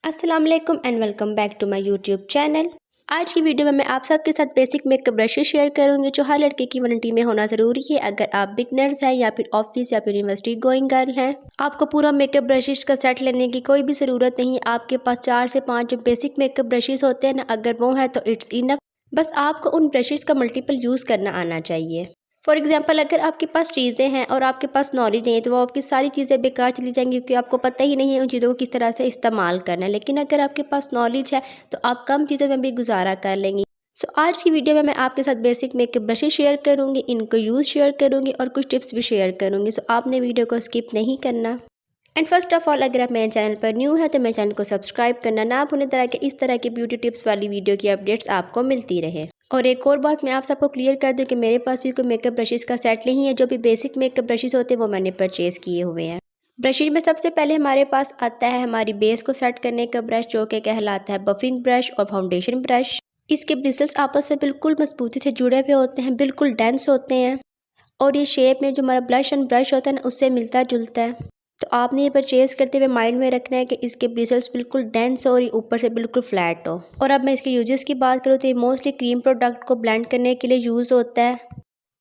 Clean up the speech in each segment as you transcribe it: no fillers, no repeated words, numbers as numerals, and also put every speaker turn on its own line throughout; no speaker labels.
अस्सलाम वालेकुम and welcome back to my YouTube channel. आज की वीडियो में मैं आप सबके साथ बेसिक मेकअप ब्रशेस शेयर करूंगी जो हर लड़के की वनटी में होना ज़रूरी है। अगर आप बिगनर्स हैं या फिर ऑफिस या फिर यूनिवर्सिटी गोइंग गर्ल हैं, आपको पूरा मेकअप ब्रशेस का सेट लेने की कोई भी ज़रूरत नहीं। आपके पास 4 से 5 जो बेसिक मेकअप ब्रशेस होते हैं ना, अगर वो है तो इट्स इनफ। बस आपको उन ब्रशेस का मल्टीपल यूज़ करना आना चाहिए। फॉर एग्जाम्पल, अगर आपके पास चीज़ें हैं और आपके पास नॉलेज नहीं है तो वो आपकी सारी चीज़ें बेकार चली जाएंगी, क्योंकि आपको पता ही नहीं है उन चीज़ों को किस तरह से इस्तेमाल करना है। लेकिन अगर आपके पास नॉलेज है तो आप कम चीज़ों में भी गुजारा कर लेंगी। सो आज की वीडियो में मैं आपके साथ बेसिक मेकअप ब्रशेस शेयर करूँगी, इनको यूज़ शेयर करूँगी और कुछ टिप्स भी शेयर करूँगी। सो आपने वीडियो को स्किप नहीं करना। एंड फर्स्ट ऑफ ऑल, अगर आप मेरे चैनल पर न्यू है तो मेरे चैनल को सब्सक्राइब करना ना भूलें, इस तरह की ब्यूटी टिप्स वाली वीडियो की अपडेट्स आपको मिलती रहे। और एक और बात मैं आप सबको क्लियर कर दूं कि मेरे पास भी कोई मेकअप ब्रशेस का सेट नहीं है। जो भी बेसिक मेकअप ब्रशेस होते हैं वो मैंने परचेज़ किए हुए हैं। ब्रशेज में सबसे पहले हमारे पास आता है हमारी बेस को सेट करने का ब्रश, जो कि कहलाता है बफिंग ब्रश और फाउंडेशन ब्रश। इसके ब्रिसल्स आपस से बिल्कुल मजबूती से जुड़े हुए होते हैं, बिल्कुल डेंस होते हैं और ये शेप में जो हमारा ब्लश एंड ब्रश होता है ना, उससे मिलता जुलता है। तो आपने ये परचेज़ करते हुए माइंड में रखना है कि इसके ब्रिसल्स बिल्कुल डेंस हो और ये ऊपर से बिल्कुल फ्लैट हो। और अब मैं इसके यूजेस की बात करूँ तो ये मोस्टली क्रीम प्रोडक्ट को ब्लेंड करने के लिए यूज़ होता है।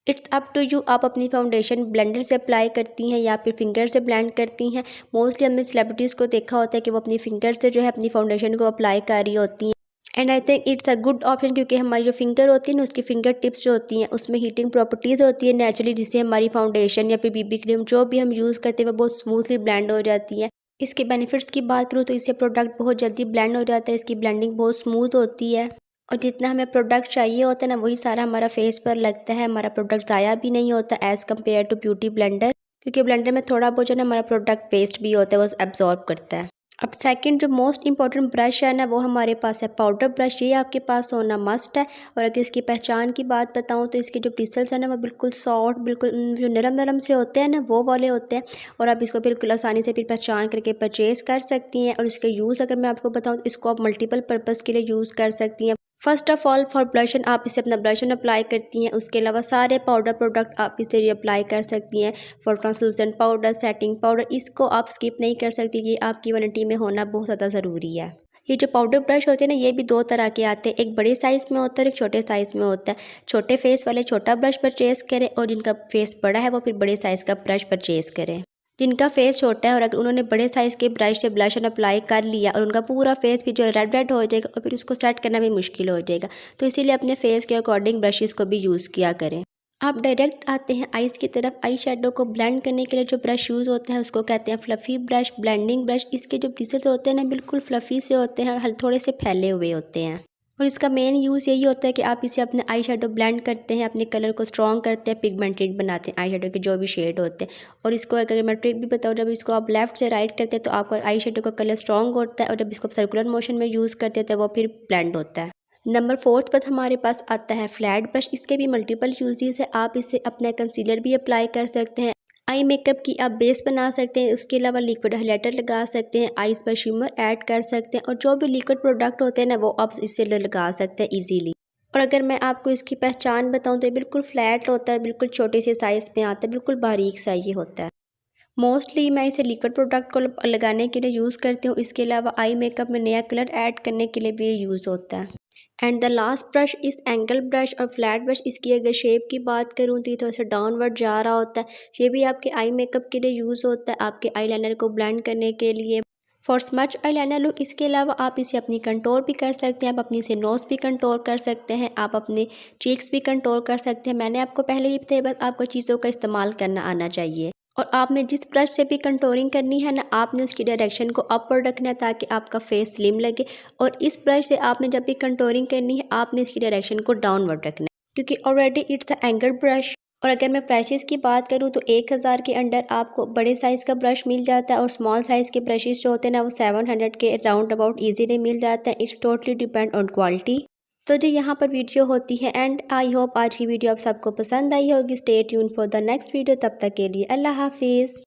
इट्स अप टू यू, आप अपनी फाउंडेशन ब्लेंडर से अप्लाई करती हैं या फिर फिंगर से ब्लेंड करती हैं। मोस्टली हमने सेलिब्रिटीज़ को देखा होता है कि वो अपनी फिंगर से जो है अपनी फाउंडेशन को अप्लाई कर रही होती हैं। And I think it's a good option, क्योंकि हमारी जो फिंगर होती है ना, उसकी फिंगर टिप्स जो होती हैं उसमें हीटिंग प्रॉपर्टीज़ होती है नेचुरली, जिससे हमारी फाउंडेशन या फिर बीबी क्रीम जो भी हम यूज़ करते हैं वो बहुत स्मूथली ब्लेंड हो जाती है। इसके बेनिफिट्स की बात करूँ तो इससे प्रोडक्ट बहुत जल्दी ब्लेंड हो जाता है, इसकी ब्लेंडिंग बहुत स्मूथ होती है और जितना हमें प्रोडक्ट चाहिए होता है ना वही सारा हमारा फेस पर लगता है। हमारा प्रोडक्ट ज़ाया भी नहीं होता as compare to beauty blender, क्योंकि ब्लेंडर में थोड़ा बहुत जो है हमारा प्रोडक्ट वेस्ट भी होता है, वो एब्जॉर्ब करता है। अब सेकंड जो मोस्ट इंपॉर्टेंट ब्रश है ना, वो हमारे पास है पाउडर ब्रश। ये आपके पास होना मस्ट है। और अगर इसकी पहचान की बात बताऊँ तो इसके जो ब्रिसल्स हैं ना, वो बिल्कुल सॉफ्ट, बिल्कुल जो नरम नरम से होते हैं ना, वो वाले होते हैं। और आप इसको बिल्कुल आसानी से फिर पहचान करके परचेज़ कर सकती हैं। और इसका यूज़ अगर मैं आपको बताऊँ तो इसको आप मल्टीपल पर्पज़ के लिए यूज़ कर सकती हैं। फर्स्ट ऑफ ऑल फॉर ब्लशन, आप इसे अपना ब्लशन अप्लाई करती हैं। उसके अलावा सारे पाउडर प्रोडक्ट आप इसे रीअप्लाई कर सकती हैं। For translucent powder, setting powder, इसको आप स्किप नहीं कर सकती। ये आपकी वैनिटी में होना बहुत ज़्यादा ज़रूरी है। ये जो पाउडर ब्रश होते हैं ना, ये भी दो तरह के आते हैं, एक बड़े साइज़ में होता है और एक छोटे साइज़ में होता है। छोटे फेस वाले छोटा ब्रश परचेज़ करें और जिनका फेस बड़ा है वो फिर बड़े साइज़ का ब्रश परचेज़ करें। जिनका फेस छोटा है और अगर उन्होंने बड़े साइज़ के ब्रश से ब्लशन अप्लाई कर लिया और उनका पूरा फेस भी जो रेड रेड हो जाएगा और फिर उसको सेट करना भी मुश्किल हो जाएगा, तो इसीलिए अपने फेस के अकॉर्डिंग ब्रशेस को भी यूज़ किया करें। आप डायरेक्ट आते हैं आइज़ की तरफ। आई शेडो को ब्लेंड करने के लिए जो ब्रश यूज़ होता है उसको कहते हैं फ्लफ़ी ब्रश, ब्लेंडिंग ब्रश। इसके जो ब्रिसल्स होते हैं ना, बिल्कुल फ्लफ़ी से होते हैं, थोड़े से फैले हुए होते हैं। और इसका मेन यूज़ यही होता है कि आप इसे अपने आई शेडो ब्लेंड करते हैं, अपने कलर को स्ट्रॉन्ग करते हैं, पिगमेंटेड बनाते हैं आई शेडो के जो भी शेड होते हैं। और इसको अगर मैं ट्रिक भी बताऊँ, जब इसको आप लेफ्ट से राइट करते हैं तो आपका आई शेडो का कलर स्ट्रॉन्ग होता है और जब इसको सर्कुलर मोशन में यूज़ करते हैं तो वो फिर ब्लेंड होता है। नंबर 4 पर हमारे पास आता है फ्लैट ब्रश। इसके भी मल्टीपल यूजेस है। आप इससे अपना कंसीलर भी अप्लाई कर सकते हैं, आई मेकअप की आप बेस बना सकते हैं, उसके अलावा लिक्विड हाइलाइटर लगा सकते हैं, आईज पर शिमर ऐड कर सकते हैं और जो भी लिक्विड प्रोडक्ट होते हैं ना वो आप इससे लगा सकते हैं इजीली। और अगर मैं आपको इसकी पहचान बताऊं तो ये बिल्कुल फ्लैट होता है, बिल्कुल छोटे से साइज़ में आता है, बिल्कुल बारीक सा ये होता है। मोस्टली मैं इसे लिक्विड प्रोडक्ट को लगाने के लिए यूज़ करती हूँ। इसके अलावा आई मेकअप में नया कलर ऐड करने के लिए भी ये यूज़ होता है। एंड द लास्ट ब्रश इस एंगल ब्रश और फ्लैट ब्रश। इसकी अगर शेप की बात करूँ तो ये थोड़ा सा डाउनवर्ड जा रहा होता है। ये भी आपके आई मेकअप के लिए यूज़ होता है, आपके आईलाइनर को ब्लेंड करने के लिए, फॉर स्मच आईलाइनर लुक। इसके अलावा आप इसे अपनी कंटोर भी कर सकते हैं, आप अपनी से नोज़ भी कंटोर कर सकते हैं, आप अपने चीक्स भी कंटोर कर सकते हैं। मैंने आपको पहले ही बताया, बस आपको चीज़ों का इस्तेमाल करना आना चाहिए। और आपने जिस ब्रश से भी कंटोरिंग करनी है ना, आपने उसकी डायरेक्शन को अपवर्ड रखना है ताकि आपका फेस स्लिम लगे। और इस ब्रश से आपने जब भी कंटोरिंग करनी है आपने इसकी डायरेक्शन को डाउनवर्ड रखना है, क्योंकि already it's a angle brush. और अगर मैं प्राइसेस की बात करूँ तो 1000 के अंडर आपको बड़े साइज़ का ब्रश मिल जाता है और स्मॉल साइज़ के ब्रशेस जो होते हैं ना वो 700 के राउंड अबाउट ईजीली मिल जाता है। It's totally depend on quality. तो जो यहाँ पर वीडियो होती है एंड आई होप आज की वीडियो आप सबको पसंद आई होगी। Stay tune for the next video. तब तक के लिए अल्लाह हाफिज़।